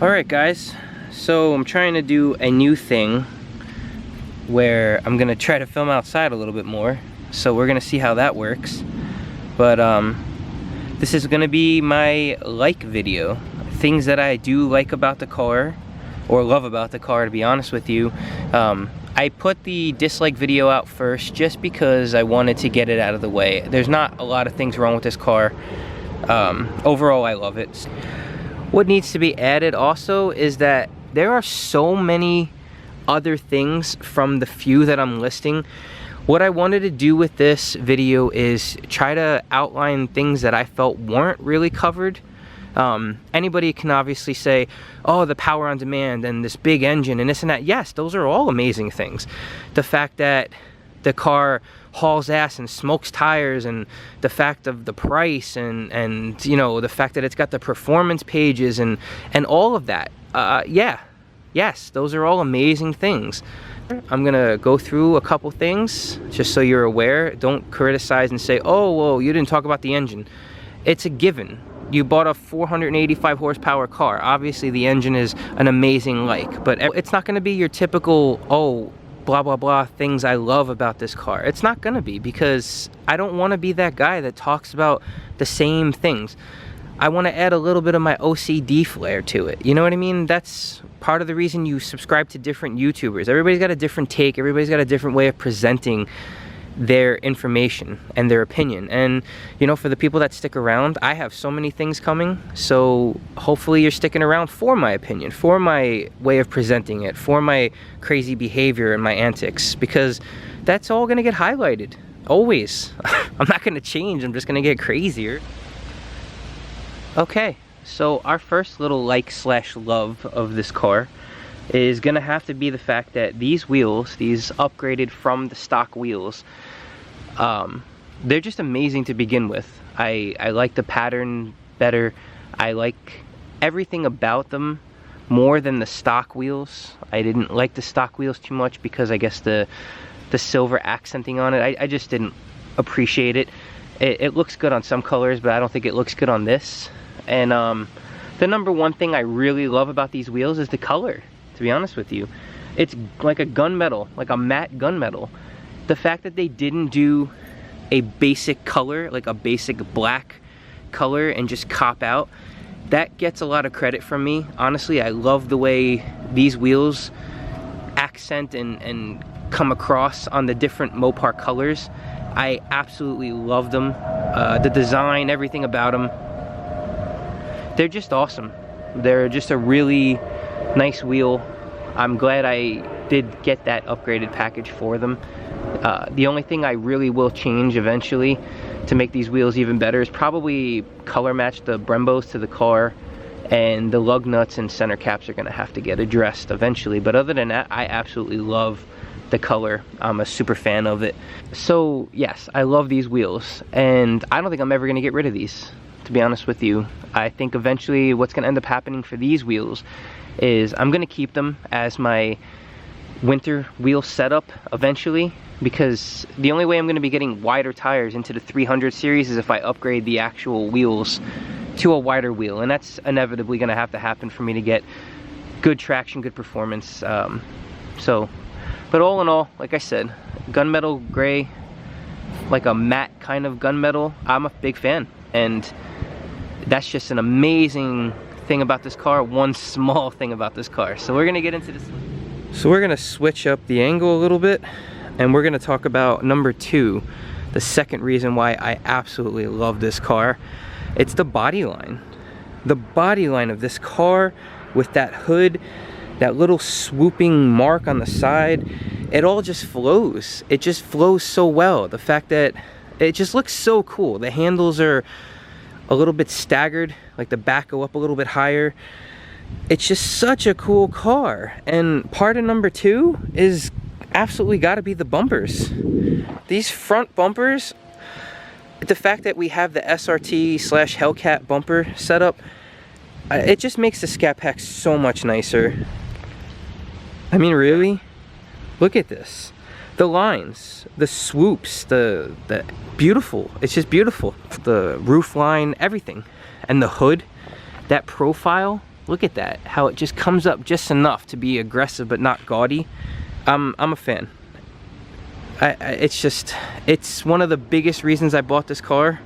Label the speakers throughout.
Speaker 1: Alright guys, so I'm trying to do a new thing where I'm gonna try to film outside a little bit more. So we're gonna see how that works. But this is gonna be my like video. Things that I do like about the car, or love about the car, to be honest with you. I put the dislike video out first just because I wanted to get it out of the way. There's not a lot of things wrong with this car. Overall, I love it. What needs to be added also is that there are so many other things from the few that I'm listing. What I wanted to do with this video is try to outline things that I felt weren't really covered. Anybody can obviously say, oh, the power on demand and this big engine and this and that. Yes, those are all amazing things. The fact that the car hauls ass and smokes tires, and the fact of the price, and you know, the fact that it's got the performance pages and all of that. Yes, those are all amazing things. I'm gonna go through a couple things just so you're aware. Don't criticize and say, oh, well, you didn't talk about the engine. It's a given. You bought a 485 horsepower car. Obviously the engine is an amazing like, but it's not gonna be your typical, oh, blah blah blah things I love about this car. It's not gonna be, because I don't want to be that guy that talks about the same things. I want to add a little bit of my OCD flair to it. You know what I mean? That's part of the reason you subscribe to different YouTubers. Everybody's got a different take. Everybody's got a different way of presenting their information and their opinion. And you know, for the people that stick around, I have so many things coming, so hopefully you're sticking around for my opinion, for my way of presenting it, for my crazy behavior and my antics, because that's all gonna get highlighted, always. I'm not gonna change, I'm just gonna get crazier. Okay, so our first little like slash love of this car is gonna have to be the fact that these wheels, these upgraded from the stock wheels, they're just amazing to begin with. I like the pattern better. I like everything about them more than the stock wheels. I didn't like the stock wheels too much because I guess the silver accenting on it, I just didn't appreciate it. It looks good on some colors, but I don't think it looks good on this. And the number one thing I really love about these wheels is the color. To be honest with you, it's like a gunmetal, like a matte gunmetal. The fact that they didn't do a basic color, like a basic black color, and just cop out, that gets a lot of credit from me. Honestly, I love the way these wheels accent and come across on the different Mopar colors. I absolutely love them. The design, everything about them, they're just awesome. They're just a really nice wheel. I'm glad I did get that upgraded package for them. The only thing I really will change eventually to make these wheels even better is probably color match the Brembos to the car, and the lug nuts and center caps are gonna have to get addressed eventually. But other than that, I absolutely love the color. I'm a super fan of it. So yes, I love these wheels, and I don't think I'm ever gonna get rid of these, to be honest with you. I think eventually what's gonna end up happening for these wheels is I'm gonna keep them as my winter wheel setup eventually, because the only way I'm gonna be getting wider tires into the 300 series is if I upgrade the actual wheels to a wider wheel, and that's inevitably gonna have to happen for me to get good traction, good performance. But all in all, like I said, gunmetal gray, like a matte kind of gunmetal, I'm a big fan, and that's just an amazing thing about this car, one small thing about this car. So we're gonna get into this. So we're gonna switch up the angle a little bit, and we're gonna talk about number two, the second reason why I absolutely love this car. It's the body line. The body line of this car with that hood, that little swooping mark on the side, it all just flows. It just flows so well. The fact that it just looks so cool. The handles are a little bit staggered, like the back go up a little bit higher. It's just such a cool car. And part of number two is absolutely gotta be the bumpers. These front bumpers, the fact that we have the SRT / Hellcat bumper setup, it just makes the Scat Pack so much nicer. I mean, really? Look at this. The lines, the swoops, the beautiful. It's just beautiful. The roof line, everything. And the hood, that profile, Look at that, how it just comes up just enough to be aggressive but not gaudy. I'm a fan. It's one of the biggest reasons I bought this car.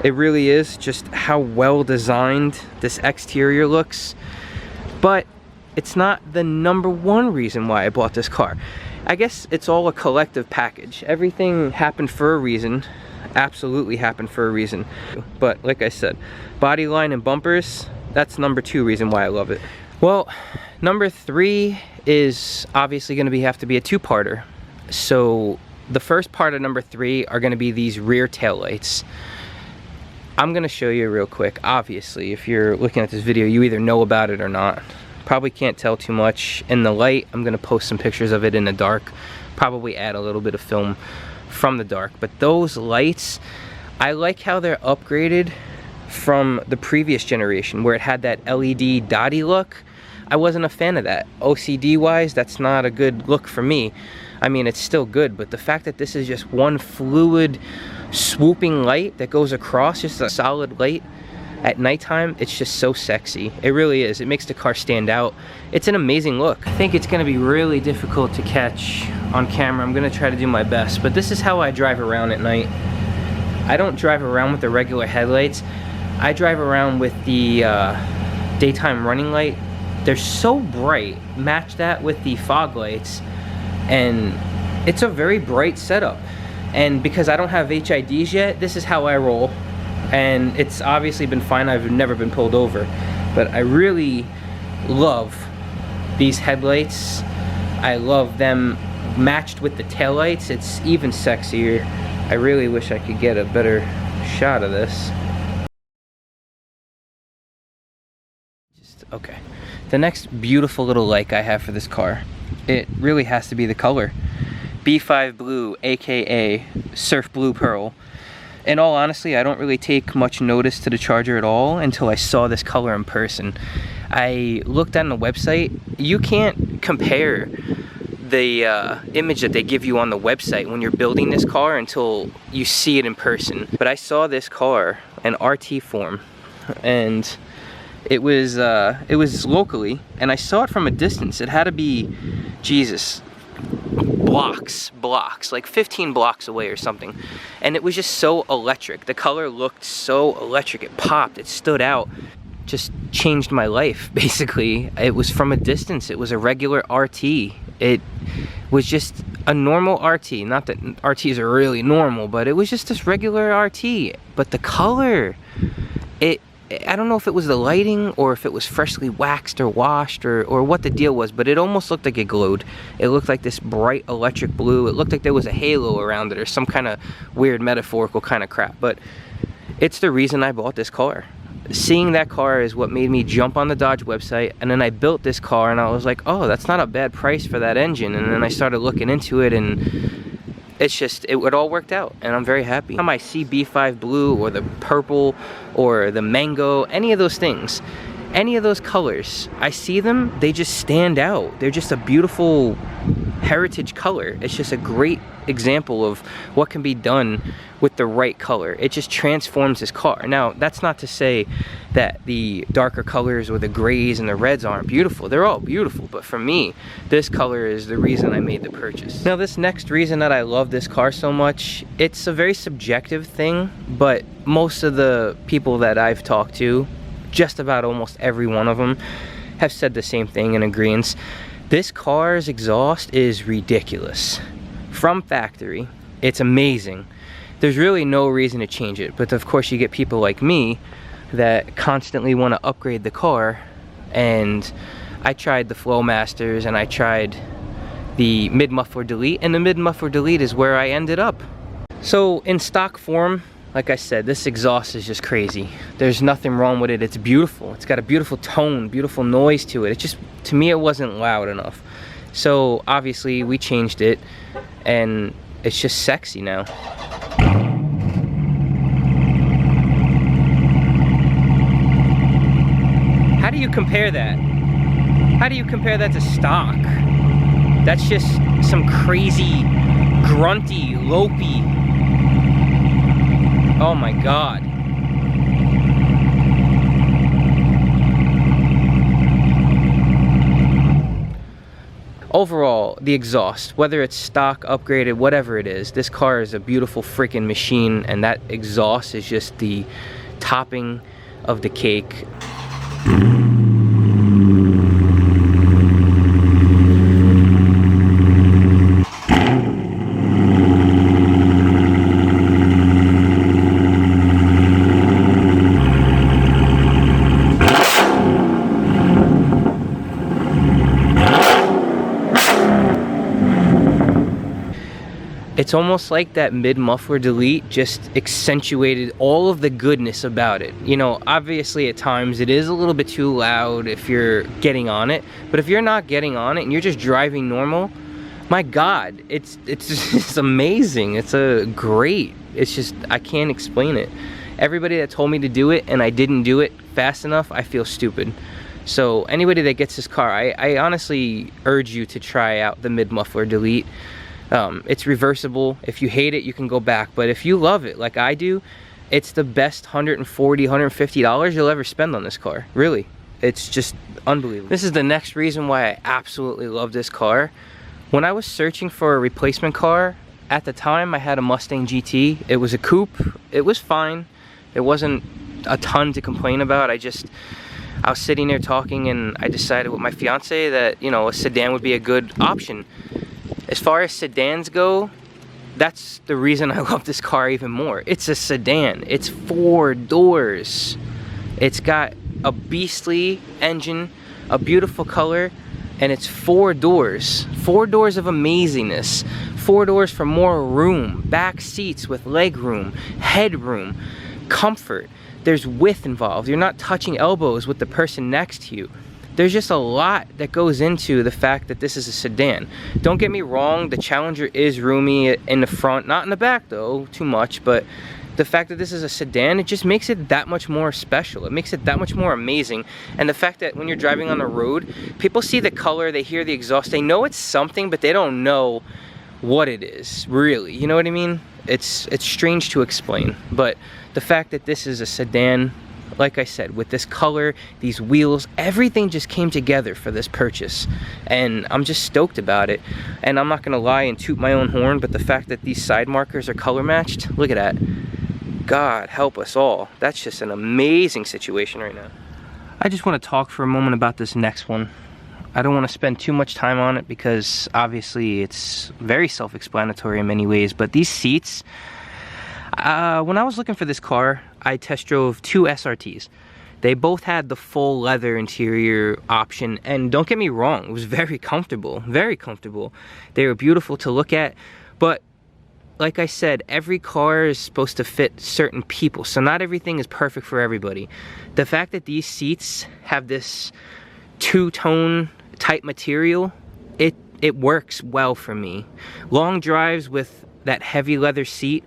Speaker 1: It really is, just how well designed this exterior looks. But it's not the #1 reason why I bought this car. I guess it's all a collective package. Everything happened for a reason. Absolutely happened for a reason. But like I said, body line and bumpers, that's #2 reason why I love it. Well, #3 is obviously going to have to be a two-parter. So the first part of #3 are going to be these rear taillights. I'm going to show you real quick. Obviously, if you're looking at this video, you either know about it or not. Probably can't tell too much in the light. I'm going to post some pictures of it in the dark. Probably add a little bit of film from the dark. But those lights, I like how they're upgraded from the previous generation where it had that LED dotty look. I wasn't a fan of that. OCD wise, that's not a good look for me. I mean, it's still good, but the fact that this is just one fluid swooping light that goes across, just a solid light at nighttime, it's just so sexy. It really is. It makes the car stand out. It's an amazing look. I think it's gonna be really difficult to catch on camera. I'm gonna try to do my best, but this is how I drive around at night. I don't drive around with the regular headlights. I drive around with the daytime running light. They're so bright. Match that with the fog lights, and it's a very bright setup. And because I don't have HIDs yet, this is how I roll. And it's obviously been fine. I've never been pulled over. But I really love these headlights. I love them matched with the taillights. It's even sexier. I really wish I could get a better shot of this. Okay. The next beautiful little like I have for this car, it really has to be the color. B5 Blue, aka Surf Blue Pearl. In all honesty, I don't really take much notice to the Charger at all until I saw this color in person. I looked on the website. You can't compare the image that they give you on the website when you're building this car until you see it in person. But I saw this car in RT form, and it was locally, and I saw it from a distance. It had to be, Jesus, blocks, like 15 blocks away or something. And it was just so electric. The color looked so electric. It popped, it stood out. Just changed my life, basically. It was from a distance. It was a regular RT. It was just a normal RT. Not that RTs are really normal, but it was just this regular RT. But the color, I don't know if it was the lighting or if it was freshly waxed or washed or what the deal was, but it almost looked like it glowed. It looked like this bright electric blue. It looked like there was a halo around it or some kind of weird metaphorical kind of crap. But it's the reason I bought this car. Seeing that car is what made me jump on the Dodge website, and then I built this car and I was like, oh, that's not a bad price for that engine. And then I started looking into it, and it all worked out, and I'm very happy. Anytime I see B5 Blue or the purple or the mango, any of those things, any of those colors, I see them, they just stand out. They're just a beautiful heritage color. It's just a great example of what can be done with the right color. It just transforms this car. Now, that's not to say that the darker colors or the grays and the reds aren't beautiful. They're all beautiful, but for me, this color is the reason I made the purchase. Now, this next reason that I love this car so much, it's a very subjective thing, but most of the people that I've talked to, just about almost every one of them, have said the same thing in agreement. This car's exhaust is ridiculous. From factory, it's amazing. There's really no reason to change it, but of course you get people like me that constantly want to upgrade the car, and I tried the Flowmasters and I tried the mid-muffler delete, and the mid-muffler delete is where I ended up. So in stock form, like I said, this exhaust is just crazy. There's nothing wrong with it. It's beautiful. It's got a beautiful tone, beautiful noise to it. It just, to me, it wasn't loud enough. So obviously we changed it, and it's just sexy now. How do you compare that? How do you compare that to stock? That's just some crazy, grunty, lopey. Oh my God. overall, the exhaust, whether it's stock, upgraded, whatever it is, this car is a beautiful freaking machine, and that exhaust is just the topping of the cake. It's almost like that mid-muffler delete just accentuated all of the goodness about it. You know, obviously at times it is a little bit too loud if you're getting on it, but if you're not getting on it and you're just driving normal, my God, it's amazing. It's just, I can't explain it. Everybody that told me to do it and I didn't do it fast enough, I feel stupid. So anybody that gets this car, I honestly urge you to try out the mid-muffler delete. It's reversible. If you hate it, you can go back, but if you love it like I do, it's the best $140, $150 you'll ever spend on this car. Really, it's just unbelievable. This is the next reason why I absolutely love this car. When I was searching for a replacement car, at the time I had a Mustang GT. It was a coupe. It was fine. It wasn't a ton to complain about. I was sitting there talking and I decided with my fiance that, you know, a sedan would be a good option. As far as sedans go, that's the reason I love this car even more. It's a sedan. It's 4 doors. It's got a beastly engine, a beautiful color, and it's 4 doors. 4 doors of amazingness. 4 doors for more room, back seats with leg room, headroom, comfort. There's width involved. You're not touching elbows with the person next to you. There's just a lot that goes into the fact that this is a sedan. Don't get me wrong, the Challenger is roomy in the front, not in the back though, too much, but the fact that this is a sedan, it just makes it that much more special. It makes it that much more amazing. And the fact that when you're driving on the road, people see the color, they hear the exhaust, they know it's something, but they don't know what it is, really. You know what I mean? It's strange to explain, but the fact that this is a sedan, like I said, with this color, these wheels, everything just came together for this purchase. And I'm just stoked about it. And I'm not gonna lie and toot my own horn, but the fact that these side markers are color matched, look at that. God help us all. That's just an amazing situation right now. I just want to talk for a moment about this next one. I don't want to spend too much time on it because obviously it's very self-explanatory in many ways, but these seats, when I was looking for this car, I test drove 2 SRTs. They both had the full leather interior option, and don't get me wrong, it was very comfortable, very comfortable. They were beautiful to look at, but like I said, every car is supposed to fit certain people, so not everything is perfect for everybody. The fact that these seats have this two-tone type material, it works well for me. Long drives with that heavy leather seat,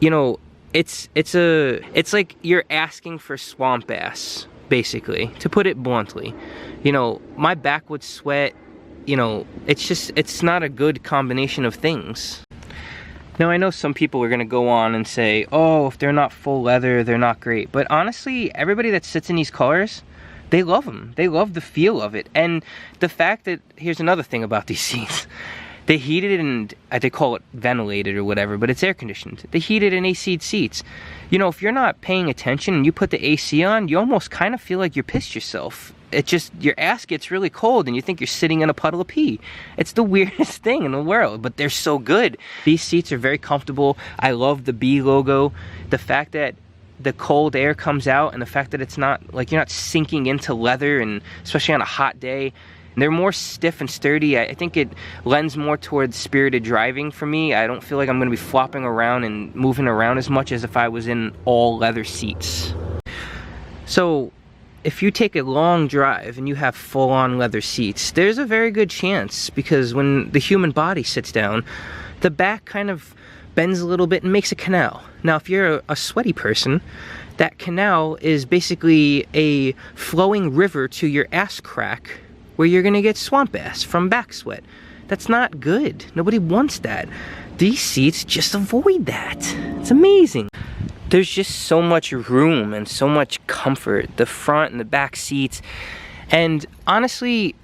Speaker 1: you know, it's like you're asking for swamp ass, basically, to put it bluntly. You know, my back would sweat, you know, it's not a good combination of things. Now, I know some people are gonna go on and say, oh, if they're not full leather, they're not great. But honestly, everybody that sits in these cars, they love them. They love the feel of it. And the fact that, here's another thing about these seats. They heated and, they call it ventilated or whatever, but it's air conditioned. They heated and AC'd seats. You know, if you're not paying attention and you put the AC on, you almost kind of feel like you're pissed yourself. It just, your ass gets really cold and you think you're sitting in a puddle of pee. It's the weirdest thing in the world, but they're so good. These seats are very comfortable. I love the B logo. The fact that the cold air comes out and the fact that it's not, like, you're not sinking into leather, and especially on a hot day. They're more stiff and sturdy. I think it lends more towards spirited driving for me. I don't feel like I'm gonna be flopping around and moving around as much as if I was in all leather seats. So if you take a long drive and you have full-on leather seats, there's a very good chance, because when the human body sits down, the back kind of bends a little bit and makes a canal. Now, if you're a sweaty person, that canal is basically a flowing river to your ass crack, where you're gonna get swamp ass from back sweat. That's not good. Nobody wants that. These seats just avoid that. It's amazing. There's just so much room and so much comfort. The front and the back seats. And honestly,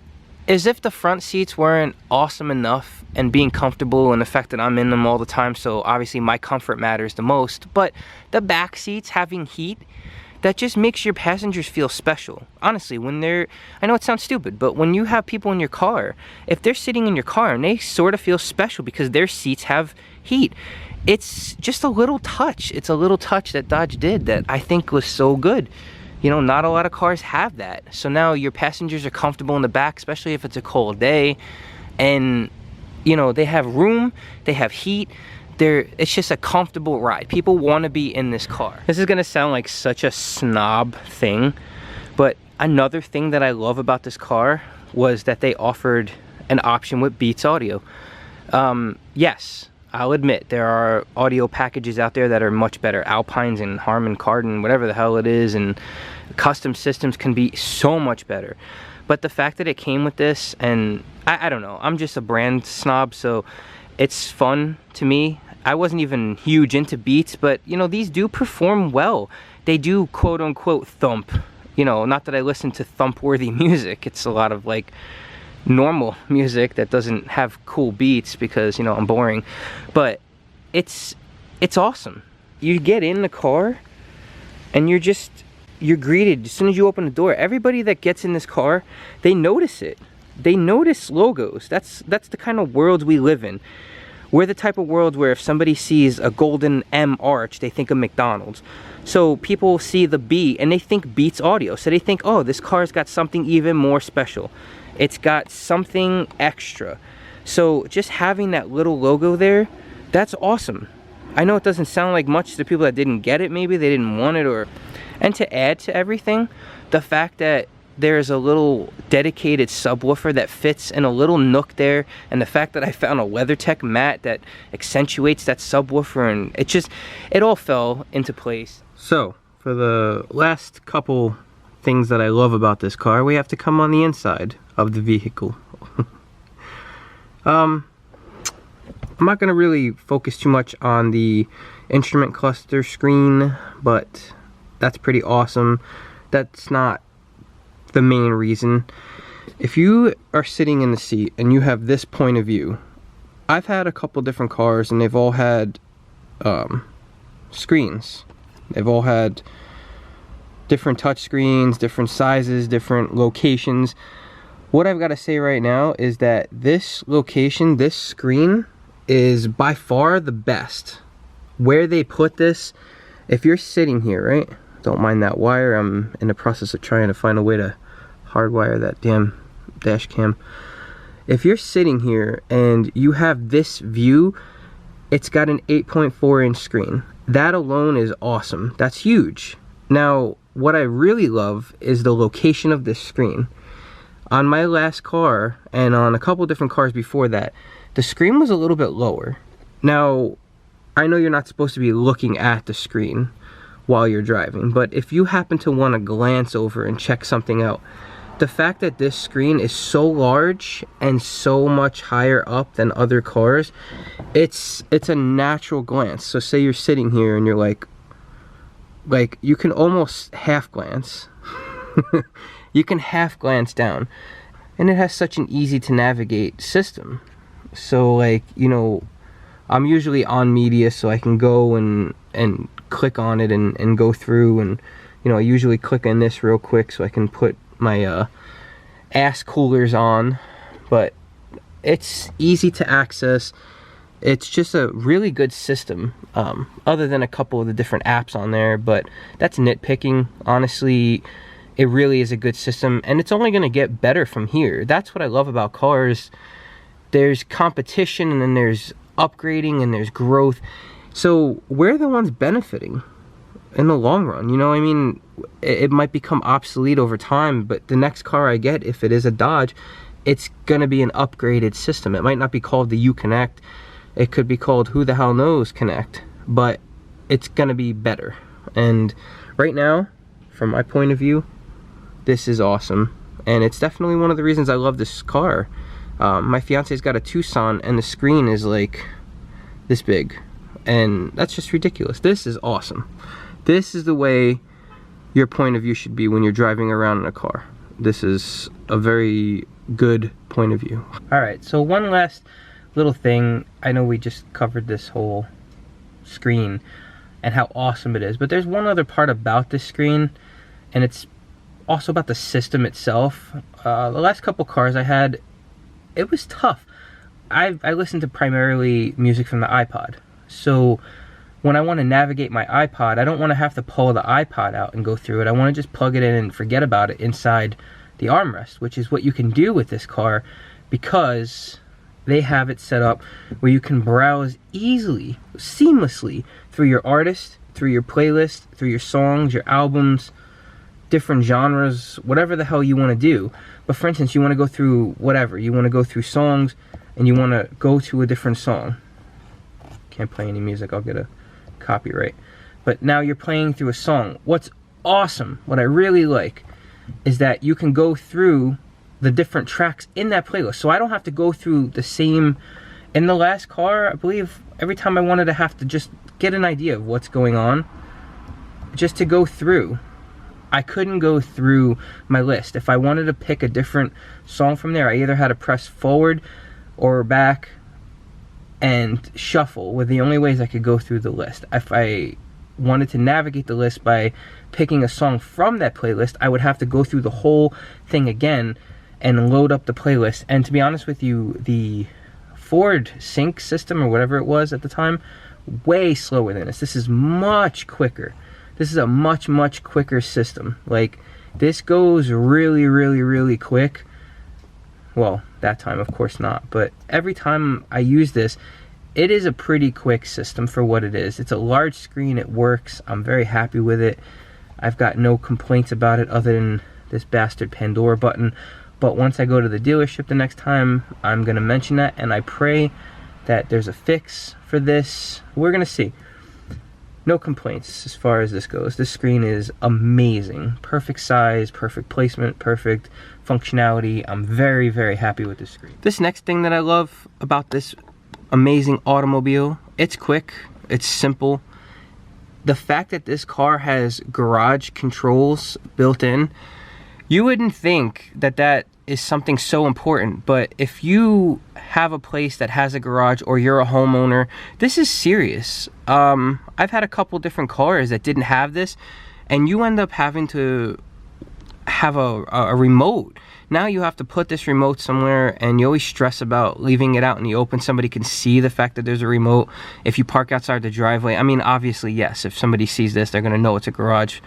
Speaker 1: is if the front seats weren't awesome enough and being comfortable, and the fact that I'm in them all the time, so obviously my comfort matters the most, but the back seats having heat, that just makes your passengers feel special. Honestly, when they're, I know it sounds stupid, but when you have people in your car, if they're sitting in your car and they sort of feel special because their seats have heat, it's just a little touch. It's a little touch that Dodge did that I think was so good. You know, not a lot of cars have that. So now your passengers are comfortable in the back, especially if it's a cold day, and you know, they have room, they have heat. It's just a comfortable ride. People want to be in this car. This is gonna sound like such a snob thing, but another thing that I love about this car was that they offered an option with Beats audio. Yes, I'll admit there are audio packages out there that are much better. Alpines and Harman Kardon, whatever the hell it is, and custom systems can be so much better. But the fact that it came with this, and I don't know, I'm just a brand snob, so it's fun to me. I wasn't even huge into Beats, but you know, these do perform well. They do quote unquote thump. You know, not that I listen to thump-worthy music. It's a lot of like normal music that doesn't have cool beats because, you know, I'm boring. But it's awesome. You get in the car and you're greeted as soon as you open the door. Everybody that gets in this car, they notice it. They notice logos. That's the kind of world we live in. We're the type of world where if somebody sees a golden M arch, they think of McDonald's. So people see the B and they think Beats audio. So they think, oh, this car's got something even more special. It's got something extra. So just having that little logo there, that's awesome. I know it doesn't sound like much to people that didn't get it, maybe they didn't want it, or... And to add to everything, the fact that there's a little dedicated subwoofer that fits in a little nook there, and the fact that I found a WeatherTech mat that accentuates that subwoofer, and it all fell into place. So, for the last couple things that I love about this car, we have to come on the inside of the vehicle. I'm not going to really focus too much on the instrument cluster screen, but that's pretty awesome. That's not the main reason. If you are sitting in the seat and you have this point of view, I've had a couple different cars and they've all had screens. They've all had different touch screens, different sizes, different locations. What I've got to say right now is that this location, this screen, is by far the best. Where they put this, if you're sitting here, right? Don't mind that wire. I'm in the process of trying to find a way to hardwire that damn dash cam. If you're sitting here and you have this view, it's got an 8.4 inch screen. That alone is awesome. That's huge. Now, what I really love is the location of this screen. On my last car, and on a couple different cars before that, the screen was a little bit lower. Now, I know you're not supposed to be looking at the screen while you're driving, but if you happen to want to glance over and check something out, the fact that this screen is so large and so much higher up than other cars, it's a natural glance. So say you're sitting here and you're like you can almost half glance. You can half glance down, and it has such an easy to navigate system. So like, you know, I'm usually on media, so I can go and click on it and go through, and you know, I usually click on this real quick so I can put my ass coolers on. But it's easy to access. It's just a really good system, other than a couple of the different apps on there, but that's nitpicking. Honestly, it really is a good system, and it's only going to get better from here. That's what I love about cars. There's competition, and then there's upgrading, and there's growth. So we're the ones benefiting in the long run. You know, I mean, it might become obsolete over time, but the next car I get, if it is a Dodge, it's gonna be an upgraded system. It might not be called the U-Connect. It could be called who the hell knows Connect, but it's gonna be better. And right now, from my point of view, this is awesome, and it's definitely one of the reasons I love this car. My fiance's got a Tucson, and the screen is like this big, and that's just ridiculous. This is awesome. This is the way your point of view should be when you're driving around in a car. this is a very good point of view. Alright, so one last little thing. I know we just covered this whole screen and how awesome it is, but there's one other part about this screen, and it's also about the system itself. The last couple cars I had, it was tough. I listened to primarily music from the iPod, so when I want to navigate my iPod, I don't want to have to pull the iPod out and go through it. I want to just plug it in and forget about it inside the armrest, which is what you can do with this car, because they have it set up where you can browse easily, seamlessly through your artist, through your playlist, through your songs, your albums, different genres, whatever the hell you want to do. But for instance, you want to go through whatever. You want to go through songs, and you want to go to a different song. Can't play any music, I'll get a copyright. But now you're playing through a song. What's awesome, what I really like, is that you can go through the different tracks in that playlist. So I don't have to go through the same. In the last car, I believe every time I wanted to have to just get an idea of what's going on, just to go through, I couldn't go through my list. If I wanted to pick a different song from there, I either had to press forward or back and shuffle were the only ways I could go through the list. If I wanted to navigate the list by picking a song from that playlist, I would have to go through the whole thing again and load up the playlist. And to be honest with you, the Ford Sync system, or whatever it was at the time, way slower than this. This is much quicker. This is a much, much quicker system. Like, this goes really, really, really quick. Well, that time, of course not. But every time I use this, it is a pretty quick system for what it is. It's a large screen, it works. I'm very happy with it. I've got no complaints about it other than this bastard Pandora button. But once I go to the dealership the next time, I'm going to mention that, and I pray that there's a fix for this. We're going to see. No complaints as far as this goes. This screen is amazing. Perfect size, perfect placement, perfect functionality. I'm very, very happy with this screen. This next thing that I love about this amazing automobile, it's quick, it's simple. The fact that this car has garage controls built in, you wouldn't think that that is something so important, but if you have a place that has a garage or you're a homeowner, this is serious. I've had a couple different cars that didn't have this, and you end up having to have a remote. Now you have to put this remote somewhere, and you always stress about leaving it out in the open. Somebody can see the fact that there's a remote. If you park outside the driveway, I mean, obviously, yes, if somebody sees this, they're gonna know it's a garage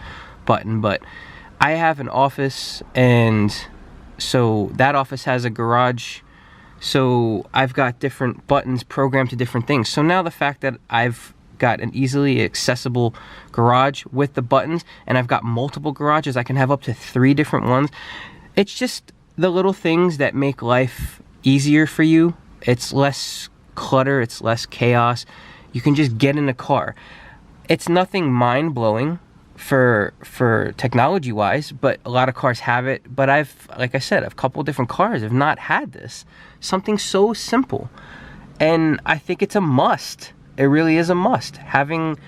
Speaker 1: button, but I have an office, and so that office has a garage, so I've got different buttons programmed to different things. So now the fact that I've got an easily accessible garage with the buttons, and I've got multiple garages, I can have up to 3 different ones. It's just the little things that make life easier for you. It's less clutter, it's less chaos. You can just get in a car. It's nothing mind-blowing for technology wise, but a lot of cars have it. But like I said, a couple different cars have not had this. Something so simple, and I think it's a must. It really is a must, having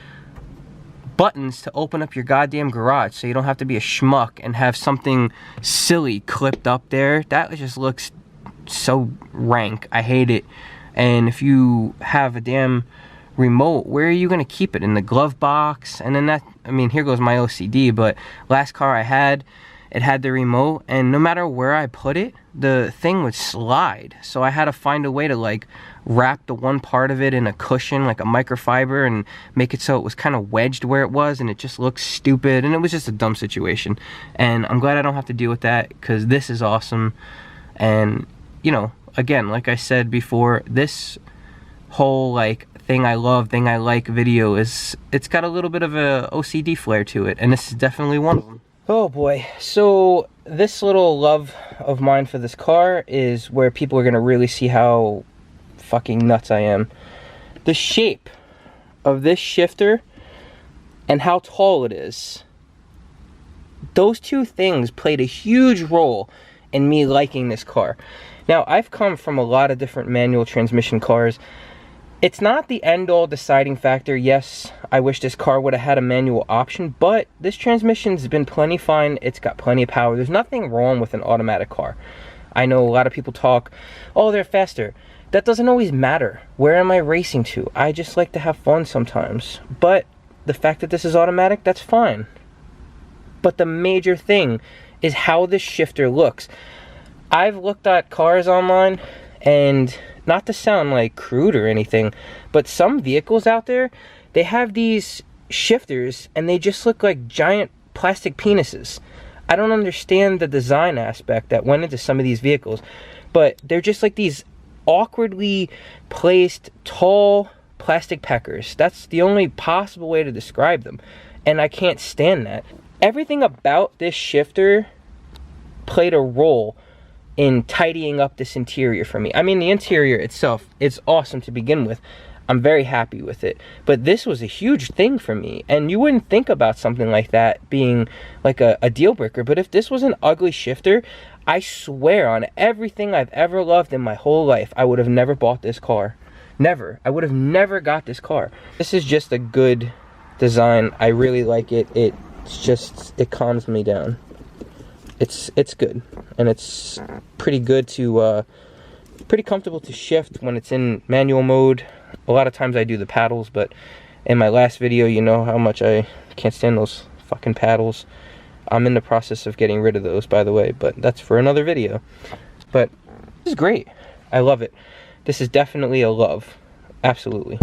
Speaker 1: buttons to open up your goddamn garage so you don't have to be a schmuck and have something silly clipped up there. That just looks so rank. I hate it. And if you have a damn remote, where are you going to keep it? In the glove box? And then that, I mean, here goes my OCD, but last car I had, it had the remote, and no matter where I put it, the thing would slide. So I had to find a way to like wrap the one part of it in a cushion, like a microfiber, and make it so it was kind of wedged where it was, and it just looked stupid, and it was just a dumb situation. And I'm glad I don't have to deal with that, because this is awesome. And, you know, again, like I said before, this whole like thing I love, thing I like video is, it's got a little bit of a OCD flair to it, and this is definitely one of them. Oh boy, so this little love of mine for this car is where people are gonna really see how fucking nuts I am. The shape of this shifter and how tall it is, those two things played a huge role in me liking this car. Now, I've come from a lot of different manual transmission cars, It's not the end-all deciding factor. Yes, I wish this car would have had a manual option, but this transmission's been plenty fine. It's got plenty of power. There's nothing wrong with an automatic car. I know a lot of people talk, oh, they're faster. That doesn't always matter. Where am I racing to? I just like to have fun sometimes. But the fact that this is automatic, that's fine. But the major thing is how this shifter looks. I've looked at cars online, and not to sound like crude or anything, but some vehicles out there, they have these shifters and they just look like giant plastic penises. I don't understand the design aspect that went into some of these vehicles, but they're just like these awkwardly placed tall plastic peckers. That's the only possible way to describe them, and I can't stand that. Everything about this shifter played a role in tidying up this interior for me. I mean, the interior itself, it's awesome to begin with. I'm very happy with it. But this was a huge thing for me. And you wouldn't think about something like that being like a deal breaker. But if this was an ugly shifter, I swear on everything I've ever loved in my whole life, I would have never bought this car. Never. I would have never got this car. This is just a good design. I really like it. It's just, it calms me down. It's good, and it's pretty good to pretty comfortable to shift when it's in manual mode. A lot of times I do the paddles, but in my last video, you know how much I can't stand those fucking paddles. I'm in the process of getting rid of those, by the way, but that's for another video. But this is great. I love it. This is definitely a love. Absolutely.